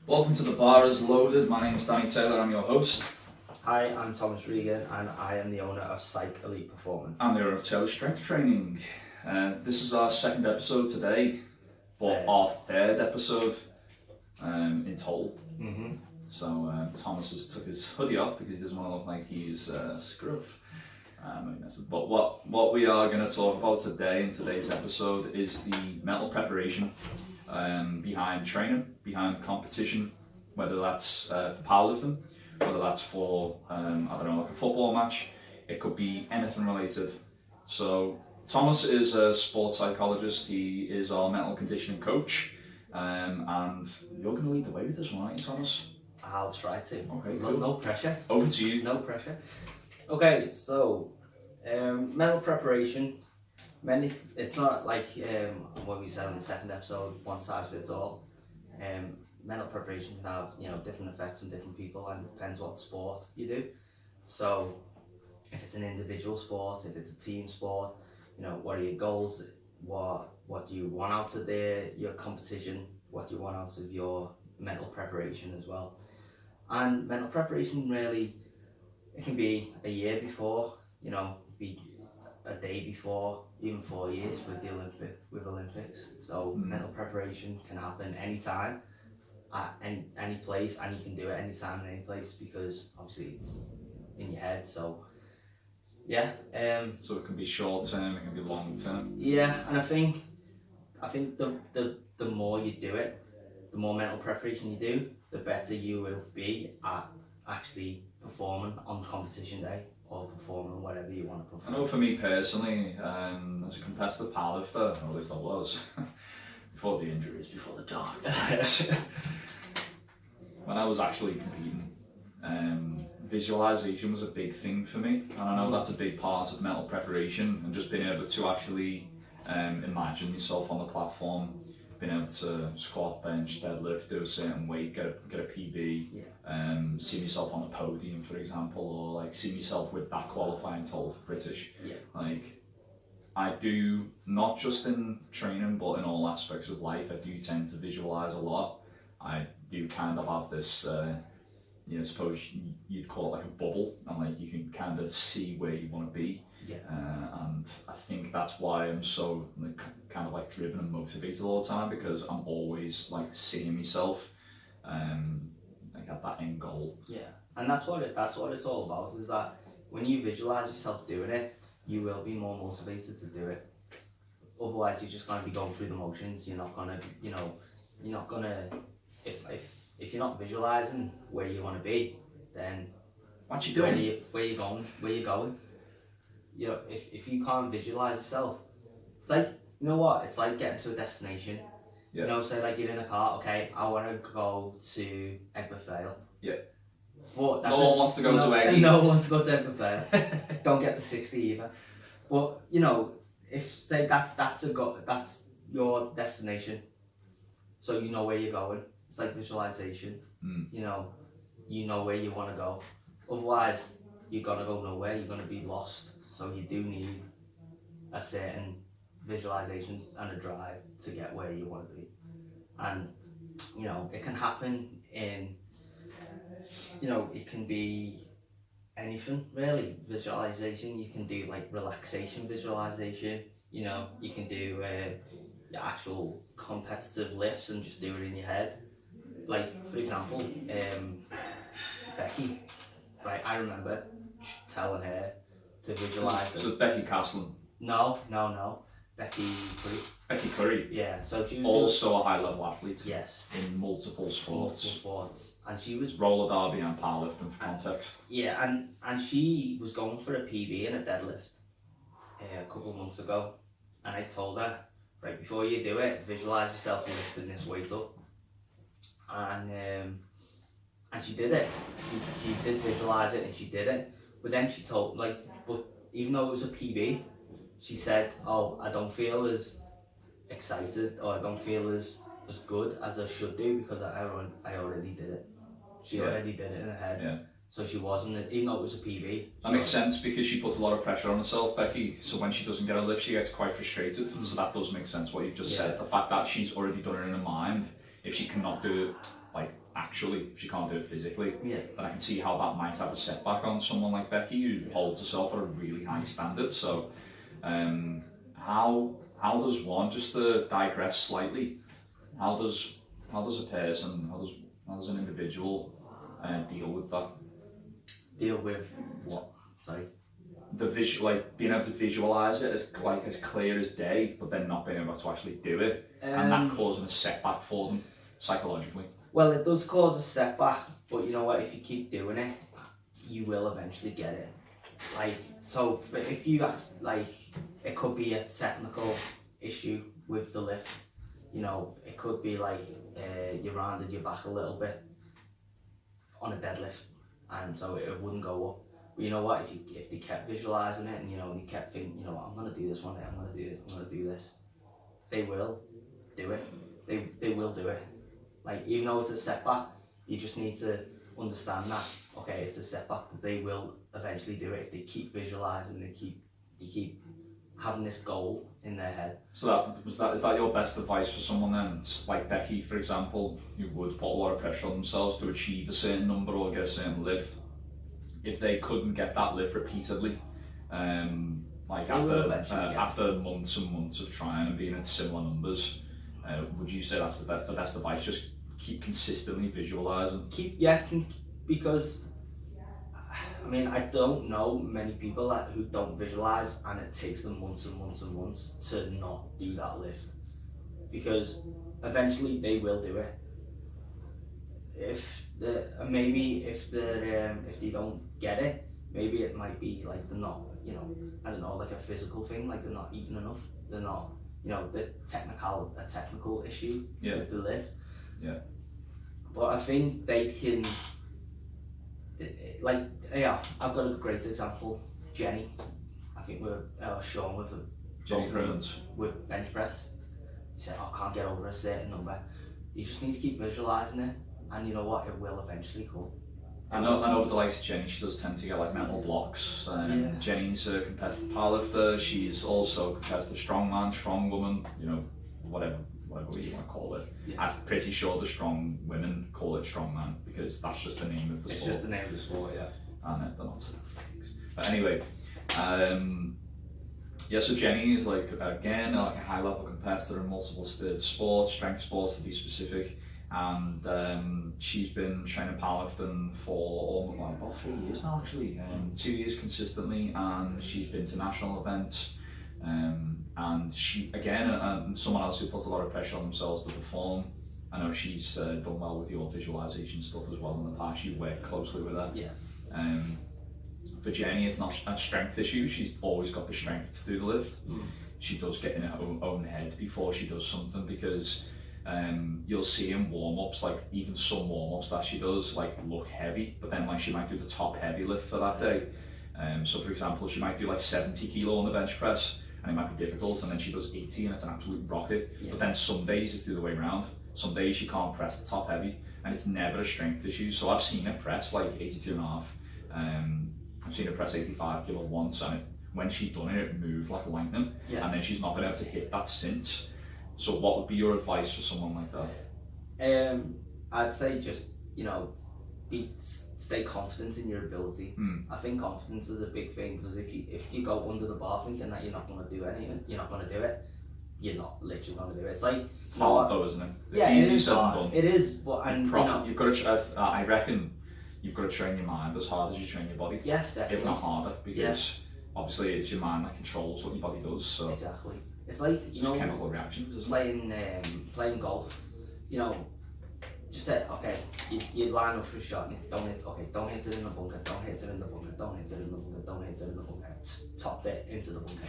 Welcome to The Bar is Loaded. My name is Danny Taylor, I'm your host. Hi, I'm Thomas Regan and I am the owner of Psych Elite Performance. I'm the owner of Taylor Strength Training. This is our second episode today, but our third episode in total. Mm-hmm. So Thomas has took his hoodie off because he doesn't want to look like he's scruff. But what we are going to talk about today in today's episode is the mental preparation behind training, behind competition, whether that's for powerlifting, whether that's for like a football match. It could be anything related. So Thomas is a sports psychologist. He is our mental conditioning coach, and you're going to lead the way with this one, aren't you, Thomas? I'll try to. Okay, cool. No pressure. Over to you. No pressure. Okay, so mental preparation. It's not like what we said in the second episode, one size fits all. Mental preparation can have different effects on different people, and it depends what sport you do. So if it's an individual sport, if it's a team sport, what are your goals? What do you want out of your competition? What do you want out of your mental preparation as well? And mental preparation really, it can be a year before, be a day before, even 4 years with Olympics. So mental preparation can happen anytime, at any place, and you can do it anytime and any place because obviously it's in your head. So yeah. So it can be short term, it can be long term. Yeah, and I think the more you do it, the more mental preparation you do, the better you will be at actually performing on competition day or performing whatever you want to perform. I know for me personally, as a competitive powerlifter, or at least I was, before the injuries, before the dark times, when I was actually competing, visualization was a big thing for me, and I know that's a big part of mental preparation, and just being able to actually imagine yourself on the platform, being able to squat, bench, deadlift, do a certain weight, get a PB, see myself on the podium, for example, or like see myself with that qualifying total for British. Like, I do, not just in training, but in all aspects of life, I do tend to visualize a lot. I do kind of have this, suppose you'd call it like a bubble, and like you can kind of see where you want to be. And I think that's why I'm so kind of like driven and motivated all the time, because I'm always like seeing myself like at that end goal. Yeah, and that's what it's all about, is that when you visualize yourself doing it, you will be more motivated to do it. Otherwise, you're just going to be going through the motions. You're not gonna, if you're not visualizing where you want to be, then what you doing? Where you going? If you can't visualize yourself, it's like, it's like getting to a destination. Say like you're in a car. Okay, I want to go to Egbervale. But no one wants to go to Eggy. No one wants to go to Egbervale. Don't get the 60 either. But if say that's your destination, so you know where you're going. It's like visualization. You know where you want to go. Otherwise, you're gonna go nowhere. You're gonna be lost. So you do need a certain visualization and a drive to get where you want to be. And it can happen in, it can be anything really. Visualization, you can do like relaxation visualization. You can do your actual competitive lifts and just do it in your head. Like, for example, Becky, right? I remember telling her to visualize. So Becky Castlin? No. Becky Curry. Becky Curry? Yeah, so she was also a high level athlete. Yes. In multiple sports. And she was roller derby and powerlifting for context. Yeah, and she was going for a PB in a deadlift a couple of months ago, and I told her, right, before you do it, visualize yourself lifting this weight up. And she did it. She did visualize it, and she did it. But then she told, but even though it was a PB, she said, "Oh, I don't feel as excited, or I don't feel as good as I should do because I already did it." She already did it in her head. Yeah. So she wasn't, even though it was a PB. That makes sense, because she puts a lot of pressure on herself, Becky. So when she doesn't get a lift, she gets quite frustrated. So that does make sense what you've just said. The fact that she's already done it in her mind, if she cannot do it like intellectually, if she can't do it physically, Yeah. then I can see how that might have a setback on someone like Becky who holds herself at a really high standard. So, how does one, just to digress slightly, how does a person, how does an individual deal with that? Deal with What? Sorry. The visual, like being able to visualize it as clear as day, but then not being able to actually do it, and that causing a setback for them psychologically. Well, it does cause a setback, but you know what? If you keep doing it, you will eventually get it. Like, so if you act like, it could be a technical issue with the lift. You know, it could be like you rounded your back a little bit on a deadlift, and so it wouldn't go up. But you know what? If they kept visualizing it, and you know, and you kept thinking, you know, I'm gonna do this one day, I'm gonna do this, I'm gonna do this, they will do it. They will do it. Like, even though it's a setback, you just need to understand that, okay, it's a setback, but they will eventually do it if they keep visualizing, they keep having this goal in their head. So is that your best advice for someone then, like Becky, for example, who would put a lot of pressure on themselves to achieve a certain number or get a certain lift? If they couldn't get that lift repeatedly, like after months and months of trying and being at similar numbers, would you say that's the best advice? Just keep consistently visualizing. Because I mean, I don't know many people who don't visualize, and it takes them months and months and months to not do that lift, because eventually they will do it. If they don't get it, maybe it might be like they're not, you know, I don't know, like a physical thing, like they're not eating enough, they're not, you know, a technical issue with the lift. Yeah. But I think they can, like, yeah, I've got a great example. Jenny, I think we're Sean with Jenny Crimmins with bench press. He said, "I can't get over a certain number." You just need to keep visualizing it, and you know what, it will eventually come. I know with the likes of Jenny, she does tend to get like mental blocks. Jenny's a competitive powerlifter. She's also a competitive strongman, strong woman, you know, whatever you want to call it. Yeah. I'm pretty sure the strong women call it strongman because that's just the name of the sport. It's just the name of the sport, yeah. And they're not things. But anyway, so Jenny is like, again, like a high level competitor in multiple sports, strength sports to be specific. And she's been training powerlifting for about 3 years now, actually, 2 years consistently, and she's been to national events. And she, again, and someone else who puts a lot of pressure on themselves to perform. I know she's done well with your visualization stuff as well in the past. You worked closely with her. Yeah. For Jenny, it's not a strength issue. She's always got the strength to do the lift. She does get in her own head before she does something, because you'll see in warm-ups, like even some warm-ups that she does, like look heavy, but then like she might do the top heavy lift for that day. So for example, she might do like 70 kilo on the bench press, and it might be difficult, and then she does 80 and it's an absolute rocket. Yeah. But then some days it's the other way around. Some days she can't press the top heavy, and it's never a strength issue. So I've seen her press like 82 and a half. I've seen her press 85 kilo once, and when she'd done it, it moved like lightning. Yeah. And then she's not been able to hit that since. So what would be your advice for someone like that? I'd say just, you know, stay confident in your ability. I think confidence is a big thing, because if you go under the bar thinking that you're not going to do anything, you're not going to do it, you're not literally going to do it. It's like, it's hard though, isn't it? It's easy said than done. It is, but and you've got to. I reckon you've got to train your mind as hard as you train your body. Yes, definitely. If not harder, because obviously it's your mind that controls what your body does. So exactly. It's like, you know, chemical reactions, isn't it? Playing golf. You know, just say, okay, you line up for a shot, and don't hit it in the bunker, don't hit it in the bunker, don't hit it in the bunker, don't hit it in the bunker, top it into the bunker.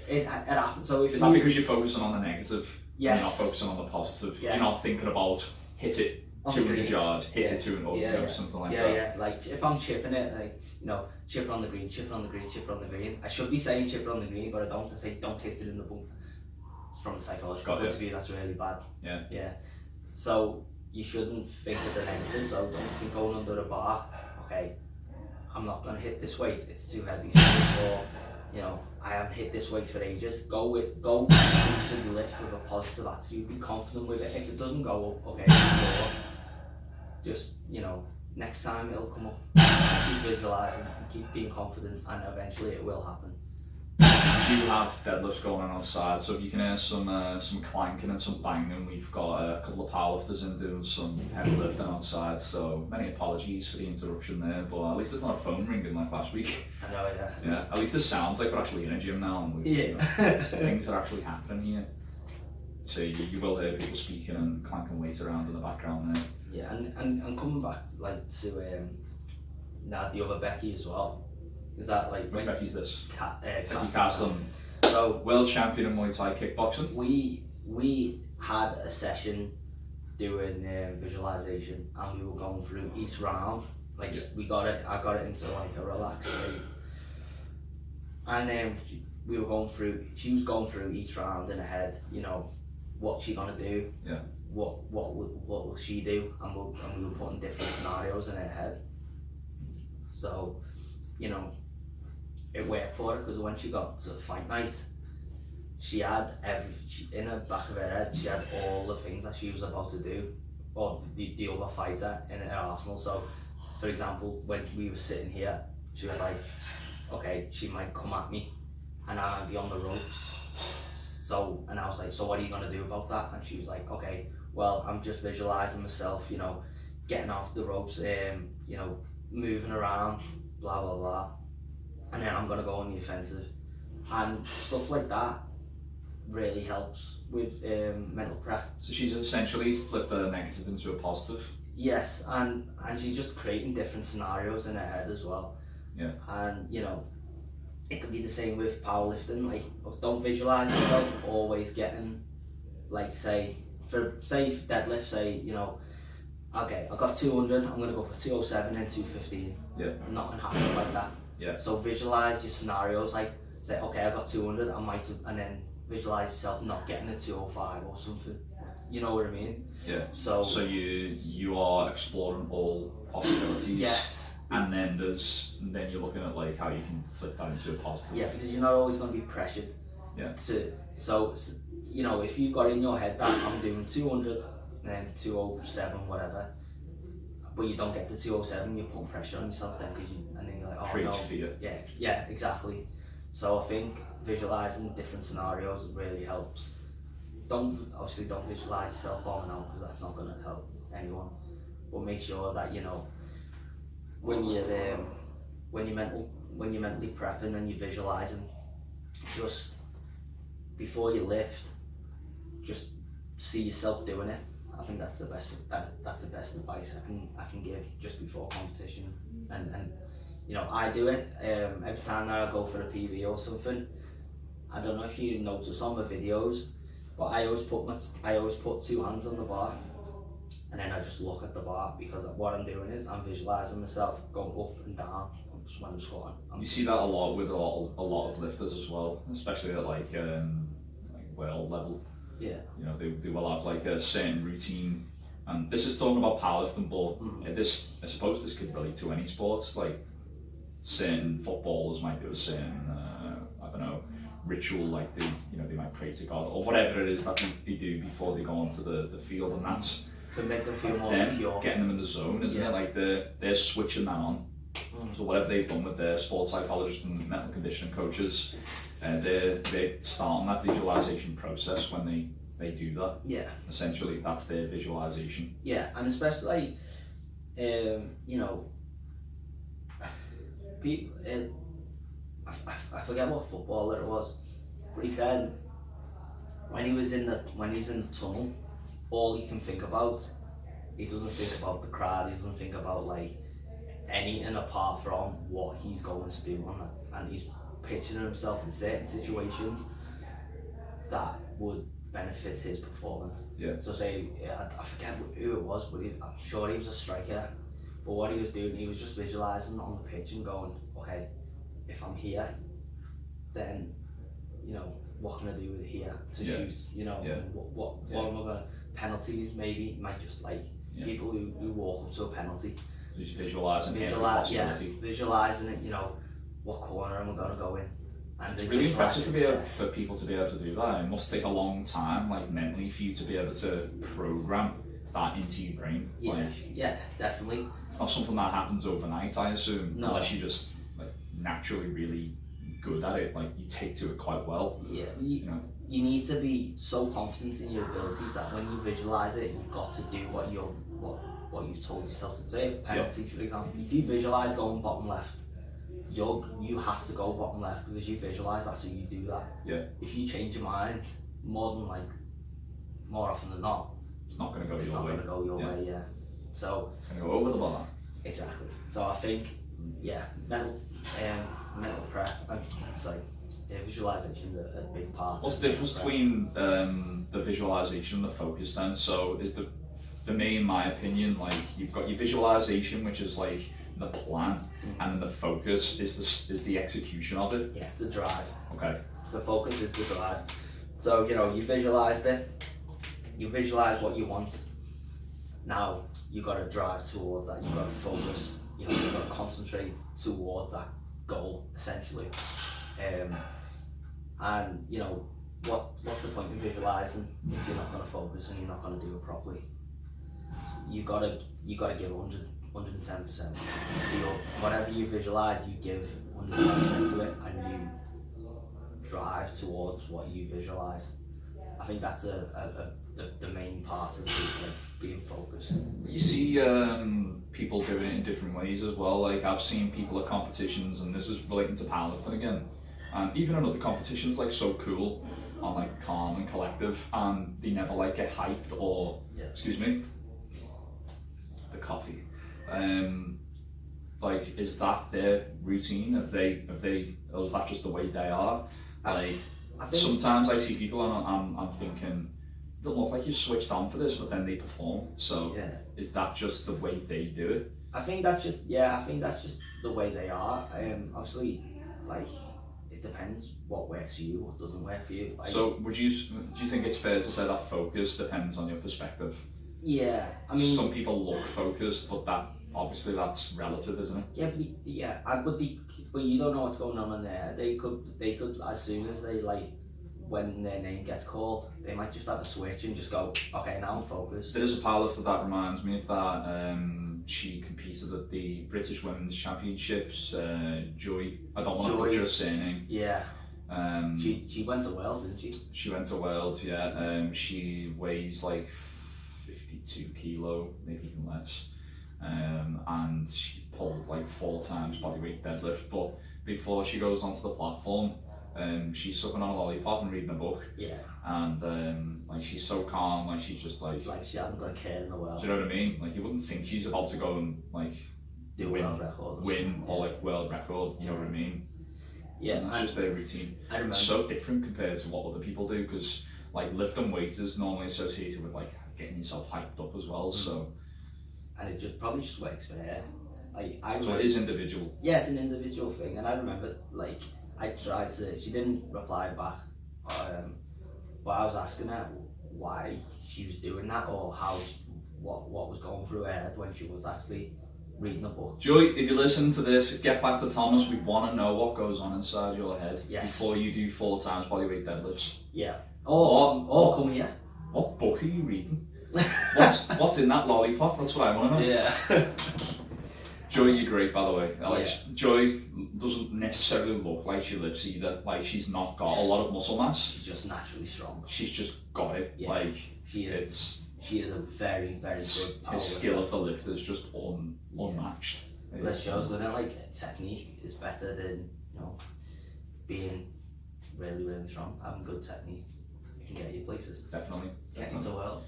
It happens. So if is that because you're focusing on the negative? Yes. You're not focusing on the positive. Yeah. You're not thinking about hit it 200 yards, hit it to an over, something like that. Yeah. Like if I'm chipping it, like, you know, chip it on the green, chip it on the green, chip it on the green. I should be saying chip it on the green, but I don't. I say don't hit it in the bunker. From a psychological point of view, that's really bad. Yeah. So you shouldn't think of the negative. So don't think going under the bar, okay, I'm not going to hit this weight, it's too heavy. Or, you know, I haven't hit this weight for ages. Go into the lift with a positive attitude, be confident with it. If it doesn't go up, okay, just, next time it'll come up. Keep visualising and keep being confident, and eventually it will happen. We do have deadlifts going on outside, so if you can hear some clanking and some banging, we've got a couple of powerlifters in doing some heavy lifting outside, so many apologies for the interruption there, but at least there's not a phone ringing like last week. I know, yeah. Yeah, at least it sounds like we're actually in a gym now, and things are actually happening here. So you will hear people speaking and clanking weights around in the background there. Yeah, and coming back to now the other Becky as well. Is that like Which Becky's this? Becky Caston. Caston, So world champion in Muay Thai kickboxing. we had a session doing visualization, and we were going through each round. Like I got it into like a relaxed state, and we were going through. She was going through each round in her head. What's she gonna do? Yeah. What will she do? And we were putting different scenarios in her head. So, it worked for her, because when she got to fight night, she had in the back of her head, she had all the things that she was about to do, or the other fighter in her arsenal. So, for example, when we were sitting here, she was like, okay, she might come at me, and I might be on the ropes. So, and I was like, so what are you gonna do about that? And she was like, okay, well, I'm just visualizing myself, getting off the ropes, moving around, blah blah blah, and then I'm gonna go on the offensive, and stuff like that really helps with mental prep. So she's essentially flipped a negative into a positive. Yes, and she's just creating different scenarios in her head as well. Yeah. And it could be the same with powerlifting. Like, don't visualize yourself always getting, like, say for deadlift, say, okay, I got 200, I'm gonna go for 207 and 215. Yeah. Nothing happens like that. Yeah. So visualize your scenarios, like say, okay, I got 200, I might have, and then visualize yourself not getting a 205 or something. You know what I mean? Yeah. So you are exploring all possibilities. Yes. And then you're looking at like how you can flip that into a positive. Yeah, because you're not always going to be pressured. Yeah. So if you've got in your head that I'm doing 200 and then 207, whatever, but you don't get the 207, you're putting pressure on yourself then, and then you're like, oh creates no. fear. Yeah, exactly. So I think visualizing different scenarios really helps. Don't visualize yourself bombing out, because that's not going to help anyone. But make sure that when you're mentally prepping and you're visualizing, just before you lift, just see yourself doing it. I think that's the best advice I can give just before competition. And I do it every time that I go for a PV or something. I don't know if you notice on my videos, but I always put two hands on the bar, and then I just look at the bar, because what I'm doing is I'm visualizing myself going up and down when I'm squatting. You see that a lot with a lot of lifters as well, especially at like world level. Yeah. They will have like a certain routine, and this is talking about powerlifting, but I suppose this could relate to any sports. Like certain footballers might do a certain ritual, like they might pray to God or whatever it is that they do before they go onto the field, and that's to make them feel more them secure, getting them in the zone, isn't it? Like they're switching that on. So whatever they've done with their sports psychologists and mental conditioning coaches, they're starting that visualization process when they do that. Yeah. Essentially, that's their visualization. Yeah, and especially, people. I forget what footballer it was, but he said when he's in the tunnel, all he can think about, he doesn't think about the crowd, he doesn't think about like anything apart from what he's going to do on it, and he's picturing himself in certain situations that would benefit his performance. Yeah. So say, I forget who it was, but I'm sure he was a striker, but what he was doing, he was just visualising on the pitch and going, okay, if I'm here, then what can I do with it here to shoot? What am I gonna, penalties maybe, might just like people who walk up to a penalty. Just visualising it. What corner am I gonna go in? And it's really impressive for people to be able to do that. It must take a long time, like mentally, for you to be able to program that into your brain. Yeah, Like, yeah, definitely. it's not something that happens overnight, I assume, No. unless you're just like naturally really good at it. Like you take to it quite well. Yeah, You know. you need to be so confident in your abilities that when you visualize it, you've got to do what you've told yourself to do. Say a penalty, for example, if you visualize going bottom left, you have to go bottom left because you visualize that, so you do that. Yeah. If you change your mind, more often than not, It's not going to go it's your not way. going to go your way. Yeah. So It's going to go over the bar. exactly. So I think mental prep. Visualization is a big part. What's the difference between the visualization and the focus then? So is for me, in my opinion, like you've got your visualization, which is like the plan, and then the focus is the execution of it. Yeah, it's the drive. Okay. The focus is the drive. So you visualized it. You visualize what you want. Now you got to drive towards that. You got to focus. You got to concentrate towards that goal essentially. And what's the point in visualizing if you're not going to focus and you're not going to do it properly? You gotta give 110%. So whatever you visualize, you give 110% to it, and you drive towards what you visualize. I think that's the main part of being focused. You see people doing it in different ways as well. Like I've seen people at competitions, and this is relating to powerlifting again, and even in other competitions, like So Cool, are like calm and collective, and they never like get hyped or excuse me, the coffee. Like, is that their routine? Have they, or is that just the way they are? Like, I think sometimes I see people and I'm thinking, they look like you switched on for this, but then they perform. So, is that just the way they do it? I think that's just the way they are. Obviously, like, it depends what works for you, what doesn't work for you. Like, so, do you think it's fair to say that focus depends on your perspective? Yeah, I mean, some people look focused, but that's relative, isn't it? But you don't know what's going on in there. They could as soon as when their name gets called, they might just have a switch and just go, okay, now I'm focused. There is a powerlifter that reminds me of that. She competed at the British Women's Championships. Joy. I don't want to butcher her surname. Yeah. She went to Wales, didn't she? She went to Wales. Yeah. She weighs like 52 kilo, maybe even less. And she pulled like 4 times bodyweight deadlift. But before she goes onto the platform, she's sucking on a lollipop and reading a book. Yeah. And like she's so calm, like she's just like she hasn't got a care in the world. Do you know what I mean? Like you wouldn't think she's about to go and like do world record, or like world record. You know what I mean? Yeah. And that's just their routine. It's so different compared to what other people do, because like lifting weights is normally associated with like getting yourself hyped up as well. So. And it probably just works for her. So it is individual. Yeah, it's an individual thing, and I remember I tried to. She didn't reply back, but I was asking her why she was doing that, or what was going through her head when she was actually reading the book. Joy, if you're listening to this, get back to Thomas. We want to know what goes on inside your head before you do 4 times bodyweight deadlifts. Yeah. Or come here. What book are you reading? What's in that lollipop? That's what I want to know. Yeah. Joy, you're great, by the way. Joy doesn't necessarily look like she lifts either. Like she's not got a lot of muscle mass. She's just naturally strong. She's just got it. Yeah. Like she is a very, very good power lifter. Skill of the lift is just unmatched. That shows that technique is better than being really, really strong. Having good technique can get you places. Definitely. Get you to the world.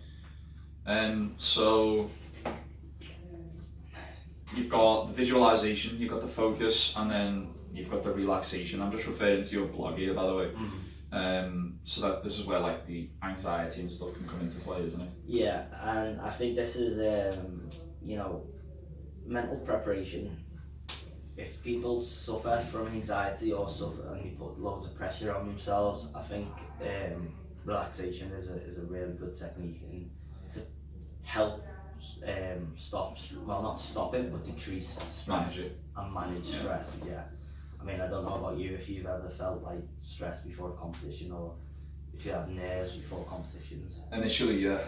So you've got the visualization, you've got the focus, and then you've got the relaxation. I'm just referring to your blog here, by the way. So that this is where like the anxiety and stuff can come into play, isn't it? Yeah, and I think this is mental preparation. If people suffer from anxiety or suffer and they put loads of pressure on themselves, I think relaxation is a really good technique and to help not stop it, but decrease stress and manage stress. Yeah. I mean, I don't know about you if you've ever felt like stressed before a competition or if you have nerves before competitions? Initially, yeah,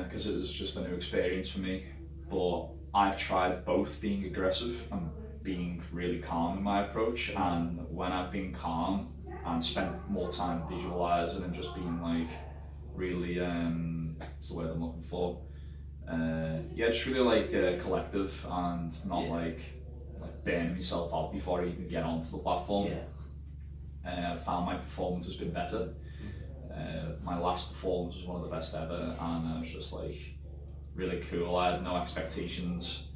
because it was just a new experience for me. But I've tried both being aggressive and being really calm in my approach. And when I've been calm and spent more time visualizing and just being like really, what's the word I'm looking for? Yeah, just really like collective and not like burning myself out before I even get onto the platform. I found my performance has been better. My last performance was one of the best ever, and I was just like really cool. I had no expectations.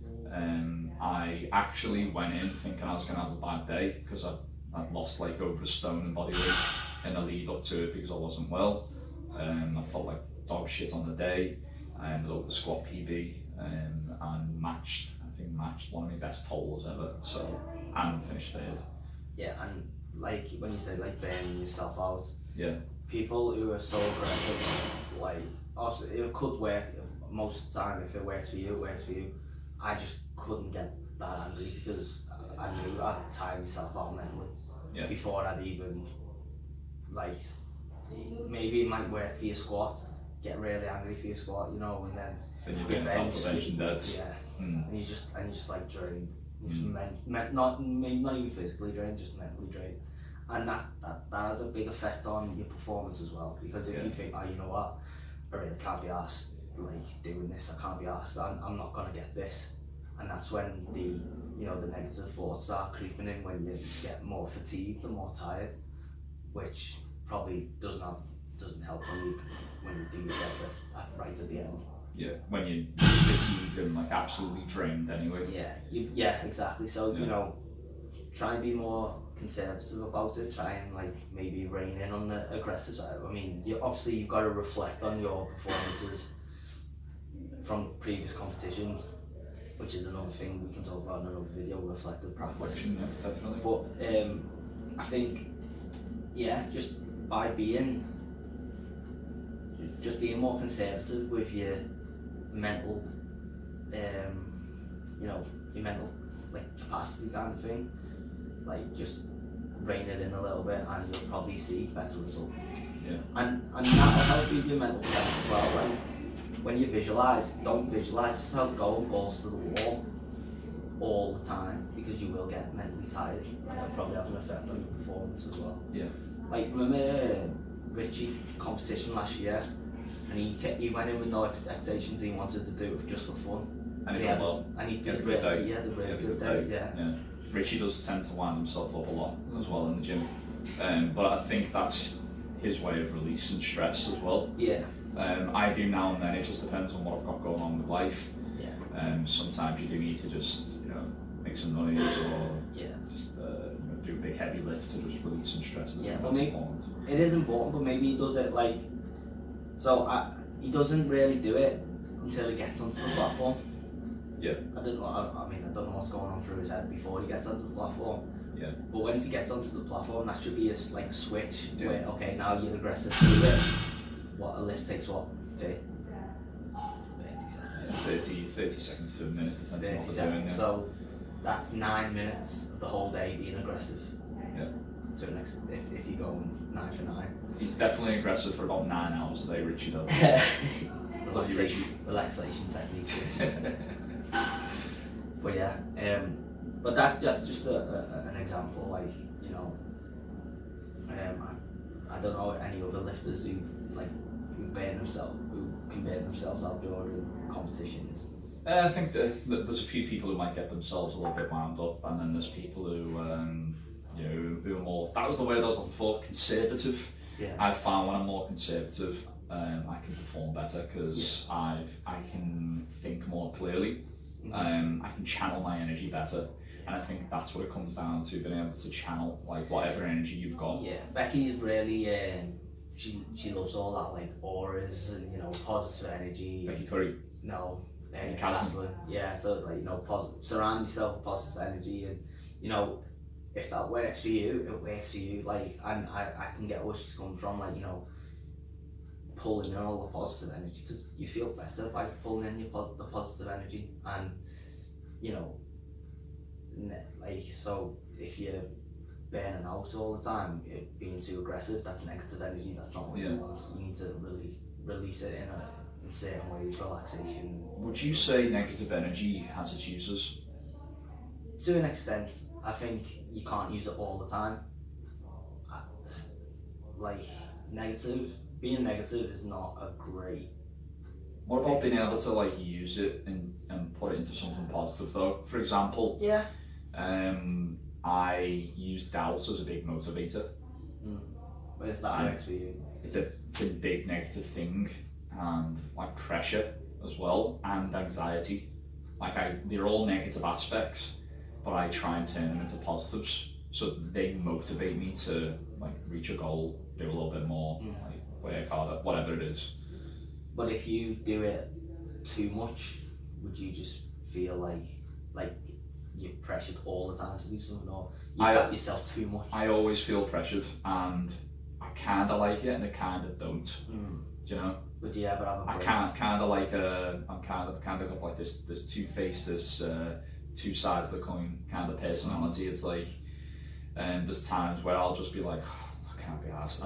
I actually went in thinking I was going to have a bad day because I'd lost like over a stone in body weight in the lead up to it because I wasn't well. I felt like dog shit on the day. I ended up with a squat PB and matched one of my best totals ever. So, and finished third. Yeah, and like when you say like burning yourself out, Yeah. people who are so aggressive, like obviously it could work most of the time. If it works for you, it works for you. I just couldn't get that angry because I knew I'd tire myself out mentally before I'd even like. Maybe it might work for your squat. Get really angry for your squat, you know, and then you're getting self-bench and deads. Yeah, and you just like drained. Not even physically drained, just mentally drained. And that has a big effect on your performance as well, because if you think, oh, you know what, I really can't be asked like doing this, I can't be asked, I'm not gonna get this, and that's when the negative thoughts start creeping in, when you get more fatigued and more tired, which probably doesn't help when you do your deadlift right at the end. Yeah, when you're fatigued and like absolutely drained anyway. Yeah, exactly. So you know, try and be more conservative about it. Try and like maybe rein in on the aggressive side. I mean, obviously you've got to reflect on your performances from previous competitions, which is another thing we can talk about in another video. Reflective practice. Yeah, definitely. But I think just by being more conservative with your mental, your mental like capacity kind of thing, like just rein it in a little bit, and you'll probably see better results. Yeah. And that'll help you with your mental strength as well. When you visualize, don't visualize yourself going balls to the wall all the time, because you will get mentally tired, and it'll probably have an effect on your performance as well. Yeah. Like remember Richie competition last year, and he went in with no expectations. He wanted to do it just for fun, and he did well. And he did great day. Yeah, the really good day. Yeah. Richie does tend to wind himself up a lot as well in the gym, but I think that's his way of releasing stress as well. Yeah. I do now and then. It just depends on what I've got going on with life. Yeah. Sometimes you do need to just make some noise or just do a big heavy lift to just release some stress. Yeah, but important. It is important, but maybe he does it like he doesn't really do it until he gets onto the platform. Yeah. I don't know what's going on through his head before he gets onto the platform. Yeah. But once he gets onto the platform, that should be a switch where now you're aggressive to it. A lift takes 30 seconds. 30 seconds to a minute, depending on what they're doing. So that's 9 minutes of the whole day being aggressive. Yeah. So next, if you go 9 for 9. He's definitely aggressive for about 9 hours a day, Richie does. Relaxation technique. But yeah, but that's just an example. Like I don't know any other lifters who can burn themselves out during competitions. I think that there's a few people who might get themselves a little bit wound up, and then there's people who who are more. That was the word I was looking for. Conservative. Yeah. I found when I'm more conservative, I can perform better because I can think more clearly. Mm-hmm. I can channel my energy better, and I think that's what it comes down to, being able to channel like whatever energy you've got. Yeah, Becky is really she loves all that like auras and positive energy. Becky Curry. No, Caslin. Yeah, so it's like surround yourself with positive energy, and if that works for you, it works for you. Like, and I can get where she's coming from. Like pulling in all the positive energy, because you feel better by pulling in the positive energy, and like, so if you burning out all the time, being too aggressive, that's negative energy. That's not what you want. You need to release it in certain ways, relaxation. Would you say negative energy has its uses? To an extent, I think you can't use it all the time. Like being negative is not a great. What about being able to like use it and put it into something positive though? For example, Yeah. I use doubt as a big motivator. But if that works for you, it's a big negative thing, and like pressure as well, and anxiety. Like they're all negative aspects, but I try and turn them into positives, so they motivate me to like reach a goal, do a little bit more, like work harder, whatever it is. But if you do it too much, would you just feel like you're pressured all the time to do something, or you cut yourself too much? I always feel pressured, and I kind of like it, and I kind of don't. Do you know? Would you ever have a break? I kind of like I'm kind of got like this two-faced, this two sides of the coin kind of personality. It's like, there's times where I'll just be like, oh, I can't be arsed,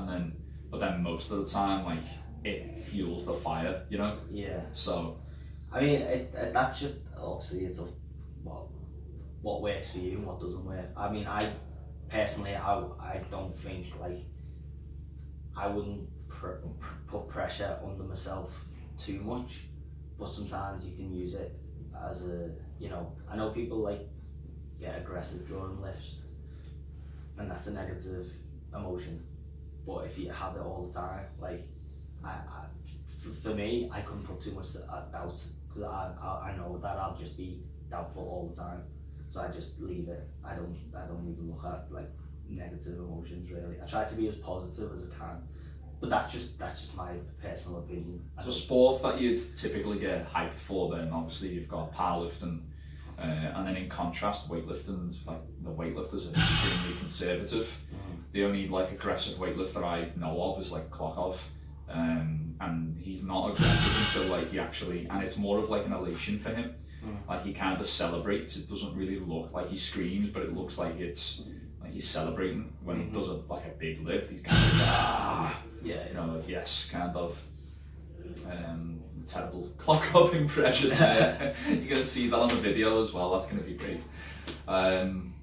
but then most of the time, like, it fuels the fire, you know? Yeah. So, I mean, that's just obviously it's what works for you and what doesn't work. I mean, I personally, I don't think like I wouldn't put pressure under myself too much, but sometimes you can use it as a, I know people like get aggressive during lifts, and that's a negative emotion. But if you have it all the time, like for me, I couldn't put too much doubt, because I know that I'll just be doubtful all the time. So I just leave it. I don't even look at like negative emotions really. I try to be as positive as I can, but that's just my personal opinion. So sports that you'd typically get hyped for, then obviously you've got powerlifting, and then in contrast, weightlifting. Like the weightlifters are extremely conservative. The only like aggressive weightlifter I know of is like Klokov, and he's not aggressive until like he actually, and it's more of like an elation for him. Like he kind of celebrates. It doesn't really look like he screams, but it looks like it's like he's celebrating when he does a big lift. He's kind of like, yes, kind of terrible Klokov impression. You're gonna see that on the video as well. That's gonna be great. And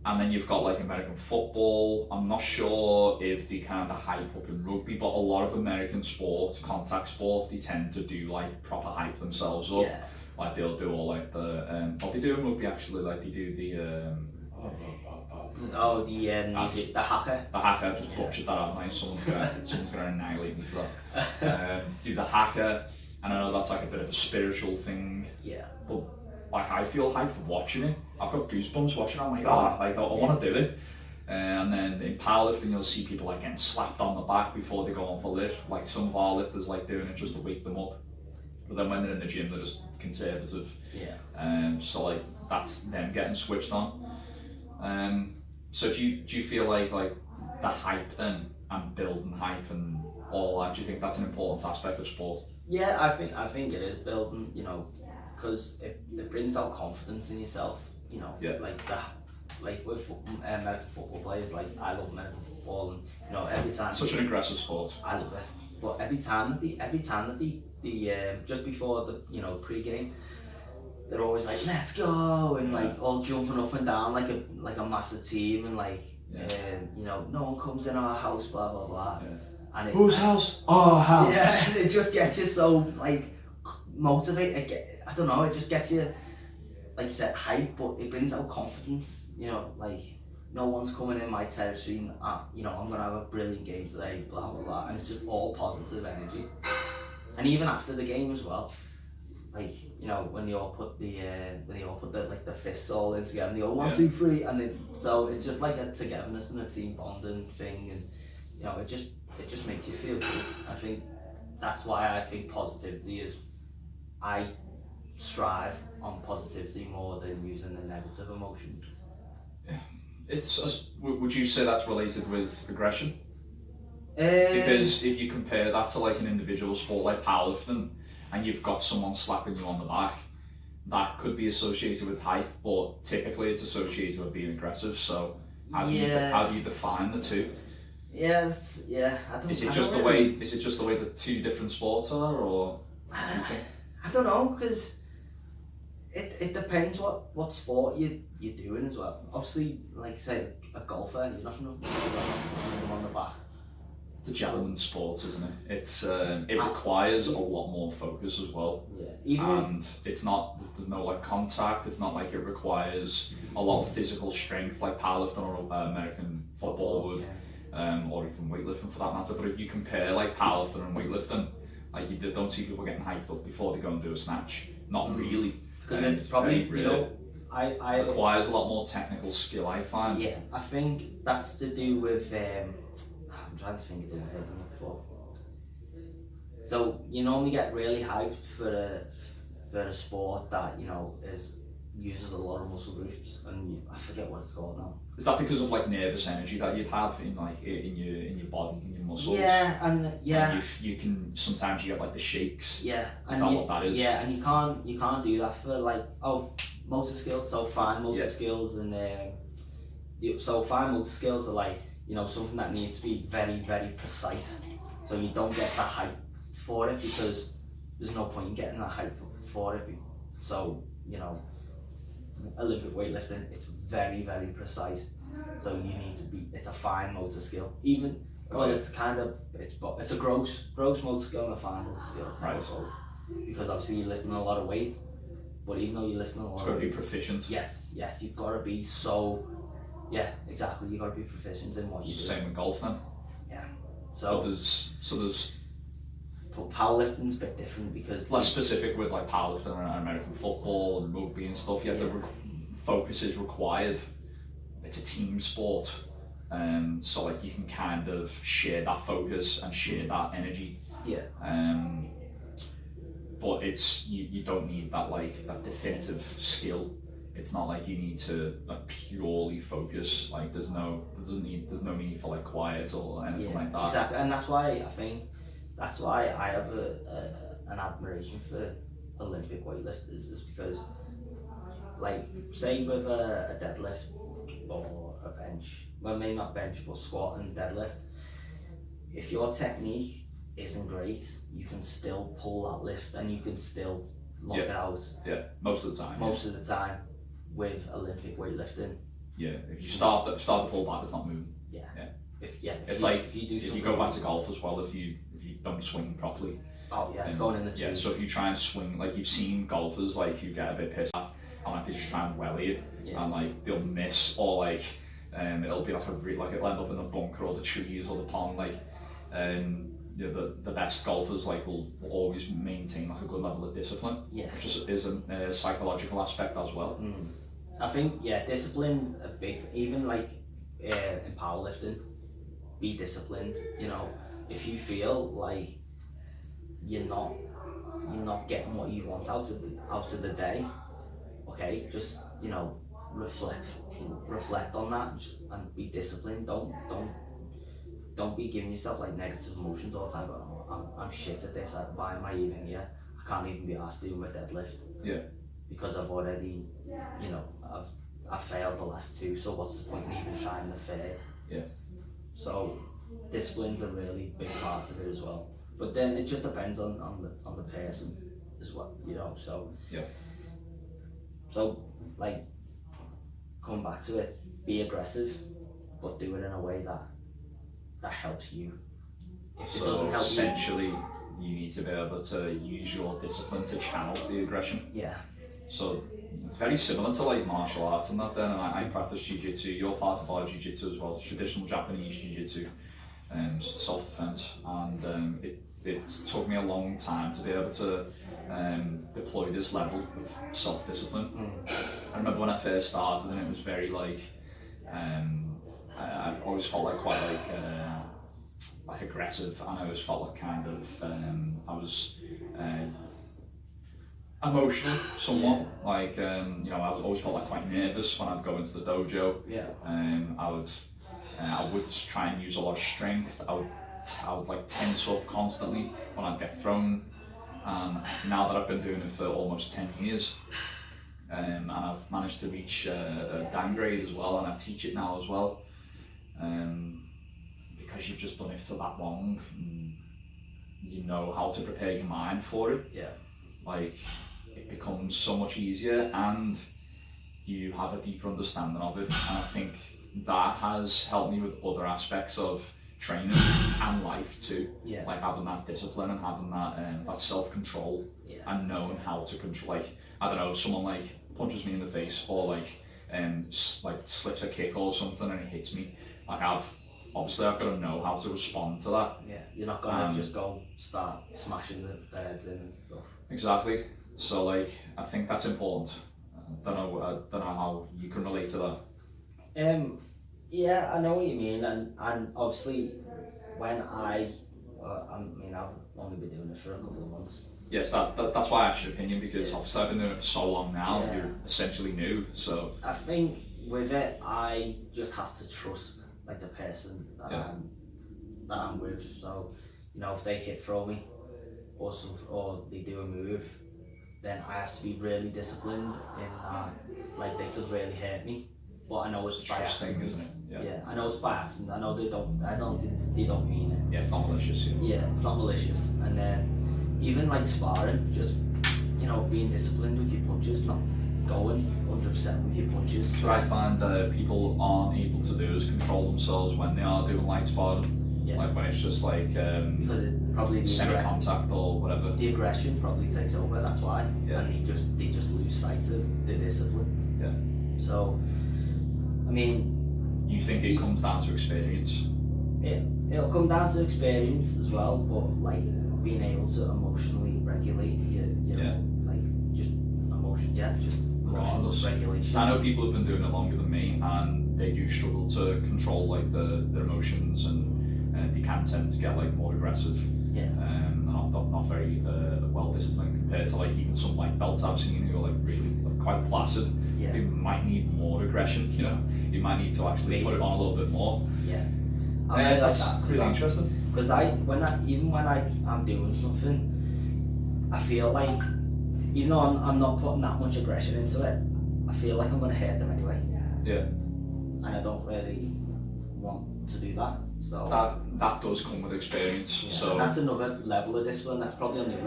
then you've got like American football. I'm not sure if they kind of hype up in rugby, but a lot of American sports, contact sports, they tend to do like proper hype themselves up. Yeah. Like they'll do all like the what they do in rugby actually, like they do the music, the haka. The haka. I've just butchered that out. Nice. Someone's gonna annihilate me for that. Do the haka, and I know that's like a bit of a spiritual thing. Yeah. But like I feel hyped watching it. I've got goosebumps watching it. I'm like, I want to do it. And then in powerlifting, you'll see people like getting slapped on the back before they go on for lift. Like some of our lifters like doing it just to wake them up. But then when they're in the gym, they're just conservative. Yeah. So like that's them getting switched on. So do you feel like the hype then, and building hype and all that? Do you think that's an important aspect of sport? Yeah, I think it is building. Because it brings out confidence in yourself. Yeah. Like with American football players, like I love American football, and every time. Such an aggressive sport. I love it, but every time that they just before the pre-game, they're always like, let's go, and like all jumping up and down like a massive team, and like no one comes in our house, blah blah blah. Yeah. And whose house? Our house. Yeah, and it just gets you so like motivated. I don't know, it just gets you like you said hype, but it brings out confidence. Like no one's coming in my territory, and I'm gonna have a brilliant game today, blah blah blah, and it's just all positive energy. And even after the game as well, like when they all put the like the fists all in together, and they all 1, 2, 3, and so it's just like a togetherness and a team bonding thing, and it just makes you feel good. I think that's why I think positivity is. I strive on positivity more than using the negative emotions. Yeah. Would you say that's related with aggression? Because if you compare that to like an individual sport like powerlifting, and you've got someone slapping you on the back, that could be associated with hype, but typically it's associated with being aggressive. So How do you define the two? Yeah, that's, yeah. Is it just the way the two different sports are, or do you think? I don't know, because it depends what sport you're doing as well. Obviously, like say a golfer, you're not going to slam them on the back. It's a gentleman's sport, isn't it? It requires a lot more focus as well. Yeah. And there's no like contact. It's not like it requires a lot of physical strength like powerlifting or American football would, or even weightlifting for that matter. But if you compare like powerlifting and weightlifting, like you don't see people getting hyped up before they go and do a snatch. Not really. Because it's probably, you know, it requires a lot more technical skill, I find. Yeah, I think that's to do with I'm trying to think of the words I'm looking for. So you normally get really hyped for a sport that, you know, uses a lot of muscle groups, and I forget what it's called now. Is that because of like nervous energy that you'd have in your body, in your muscles? Yeah, and you can sometimes you get like the shakes. Yeah, is that what that is? Yeah, and you can't do that for like motor skills. So fine motor skills and fine motor skills are like, you know, something that needs to be very, very precise. So you don't get that hype for it, because there's no point in getting that hype for it. So, you know, Olympic weightlifting, it's very, very precise. So you need to it's a fine motor skill. Even, it's a gross motor skill and a fine motor skill. Right. Because obviously you're lifting a lot of weight, but even though you're lifting a lot of weight, it's got to be proficient. Yes, you've got to be so. Yeah, exactly. You've got to be proficient in what you do. Same with golf then. Yeah. So there's. But powerlifting's a bit different because less specific with like powerlifting and American football and rugby and stuff. Yeah, the focus is required. It's a team sport, so like you can kind of share that focus and share that energy. Yeah. But you don't need that definitive skill. It's not like you need to like purely focus. Like there's no need for like quiet or anything like that. Exactly, and that's why I have an admiration for Olympic weightlifters, is because, like, say with a deadlift or a bench, well, maybe not bench, but squat and deadlift, if your technique isn't great, you can still pull that lift and you can still lock it out. Yeah, most of the time. Most of the time with Olympic weightlifting. Yeah, if you start the pull back, it's not moving. Yeah. If you go back to golf as well, if you don't swing properly. Oh yeah, it's going in the trees. Yeah, so if you try and swing, like you've seen golfers like who get a bit pissed at, and like they just try and welly you, and like they'll miss, or like it'll be like it'll end up in the bunker or the trees or the pond, like the best golfers like will always maintain like a good level of discipline, which is a psychological aspect as well. I think discipline's a big, even like in powerlifting, be disciplined. You know, if you feel like you're not getting what you want out of the day, okay, just, you know, reflect on that and be disciplined. Don't be giving yourself like negative emotions all the time. Going, oh, I'm shit at this. Why am I even here? I can't even be asked to do my deadlift. Yeah. Because I've already, you know, I've failed the last two. So what's the point in even trying the third? Yeah. So discipline's a really big part of it as well. But then it just depends on the person as well, you know. So So like, come back to it. Be aggressive, but do it in a way that helps you. If it doesn't help essentially, you need to be able to use your discipline to channel the aggression. Yeah. So it's very similar to like martial arts and that then, and I practice jiu-jitsu. You're part of our jiu-jitsu as well. It's traditional Japanese jiu-jitsu, self-defense, and it took me a long time to be able to deploy this level of self-discipline. I remember when I first started, and it was very like I always felt like quite like aggressive, and I always felt like kind of I was emotional somewhat. Like you know, I always felt like quite nervous when I'd go into the dojo. Yeah. I would try and use a lot of strength. I would like tense up constantly when I'd get thrown. Now that I've been doing it for almost 10 years, and I've managed to reach a Dan grade as well, and I teach it now as well. Because you've just done it for that long, and you know how to prepare your mind for it. Yeah. Like, it becomes so much easier, and you have a deeper understanding of it. And I think that has helped me with other aspects of training and life too. Yeah. Like having that discipline and having that self-control, and knowing how to control. Like, I don't know, if someone like punches me in the face, or like slips a kick or something and it hits me, like I've got to know how to respond to that. Yeah, you're not gonna just go start smashing the heads in and stuff. Exactly. So like, I think that's important. I don't know how you can relate to that. Yeah, I know what you mean, and obviously when I've only been doing it for a couple of months. Yes, that's why I asked your opinion, because obviously I've been doing it for so long now. Yeah. You're essentially new, so I think with it, I just have to trust like the person that I'm with. So, you know, if they hit throw me or they do a move, then I have to be really disciplined in like they could really hurt me. But I know it's by accident. Thing, isn't it? Yeah, I know it's by accident. I know they don't mean it. Yeah, it's not malicious. Yeah, it's not malicious. And then even like sparring, just, you know, being disciplined with your punches, not going 100% with your punches. So I find that people aren't able to do is control themselves when they are doing light sparring. Yeah. Like when it's just like because it probably semi-contact or whatever. The aggression probably takes over. That's why. Yeah. And they just lose sight of the discipline. Yeah. So, I mean, you think it comes down to experience? It'll come down to experience as well, but like being able to emotionally regulate your like just emotion, just emotional regulation. I know people have been doing it longer than me, and they do struggle to control like their emotions, and they can tend to get like more aggressive. Yeah. And not very well disciplined compared to like even some like belts I've seen who are like really like quite placid. Yeah. They might need more aggression. You know, you might need to actually put it on a little bit more. Yeah. That's really interesting. Because when I'm doing something, I feel like, even though I'm not putting that much aggression into it, I feel like I'm going to hurt them anyway. Yeah. And I don't really want to do that. So that does come with experience. Yeah, so and that's another level of discipline. That's probably on the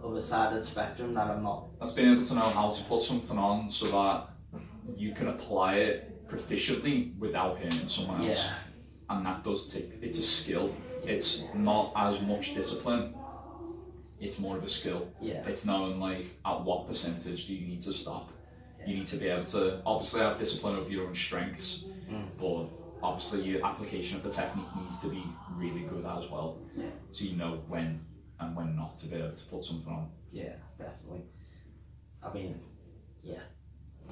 other side of the spectrum that I'm not. That's being able to know how to put something on so that you can apply it proficiently without hurting someone else. Yeah. And that does take, it's a skill. It's not as much discipline, it's more of a skill. Yeah. It's knowing like at what percentage do you need to stop. You need to be able to obviously have discipline of your own strengths, but obviously your application of the technique needs to be really good as well. Yeah. So you know when and when not to be able to put something on. Yeah, definitely. I mean, yeah.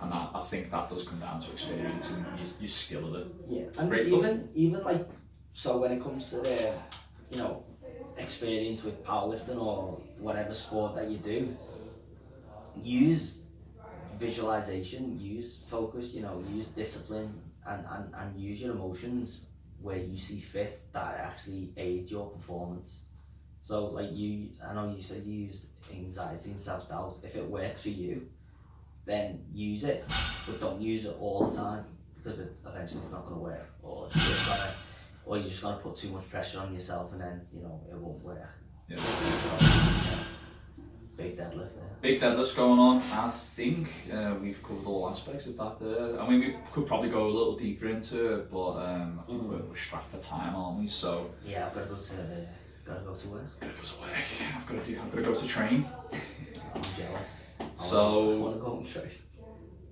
And I think that does come down to experience and your skill of it. Yeah, and great even like, so when it comes to you know, experience with powerlifting or whatever sport that you do, use visualization, use focus, you know, use discipline, and use your emotions where you see fit that actually aids your performance. So like I know you said you used anxiety and self-doubt. If it works for you, then use it, but don't use it all the time, because eventually it's not going to work, or you're just going to put too much pressure on yourself, and then, you know, it won't work. Yeah. Big deadlift there. Big deadlifts going on. I think we've covered all aspects of that there. I mean, we could probably go a little deeper into it, but I think we're strapped for time, aren't we? So yeah, I've got to go to work. Gotta go to work. I've got to go to train. I'm jealous. So, I want to go and train.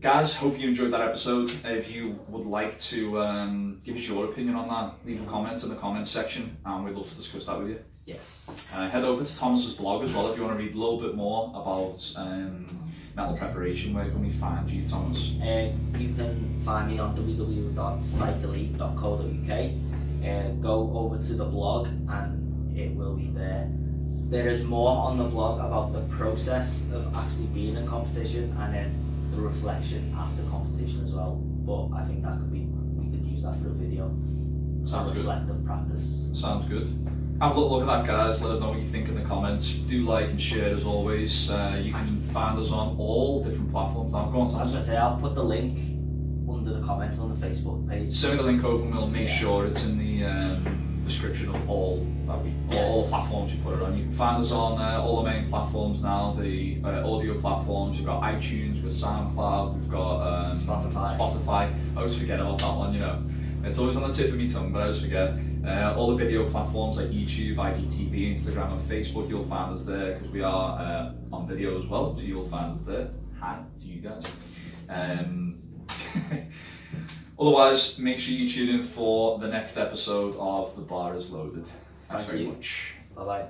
Guys, hope you enjoyed that episode. If you would like to give us your opinion on that, leave a comment in the comments section, and we'd love to discuss that with you. Yes. Head over to Thomas's blog as well if you want to read a little bit more about mental preparation. Where can we find you, Thomas? You can find me on www.cycleelite.co.uk. Go over to the blog and it will be there. There is more on the blog about the process of actually being in competition, and then the reflection after competition as well. But I think that we could use that for a video. Sounds good. Reflective practice. Sounds good. Have a little look at that, guys. Let us know what you think in the comments. Do like and share as always. You can find us on all different platforms. Now, go on, I was Tom. going to say, I'll put the link under the comments on the Facebook page. Send me the link over and we'll make sure it's in the description of all platforms you put it on. You can find us on all the main platforms now, the audio platforms. You've got iTunes, we've got SoundCloud, we've got Spotify. I always forget about that one, you know. It's always on the tip of my tongue, but I always forget. All the video platforms like YouTube, IGTV, Instagram and Facebook, you'll find us there because we are on video as well, so you'll find us there. Hi to you guys. Otherwise, make sure you tune in for the next episode of The Bar is Loaded. Thanks very much. Bye bye.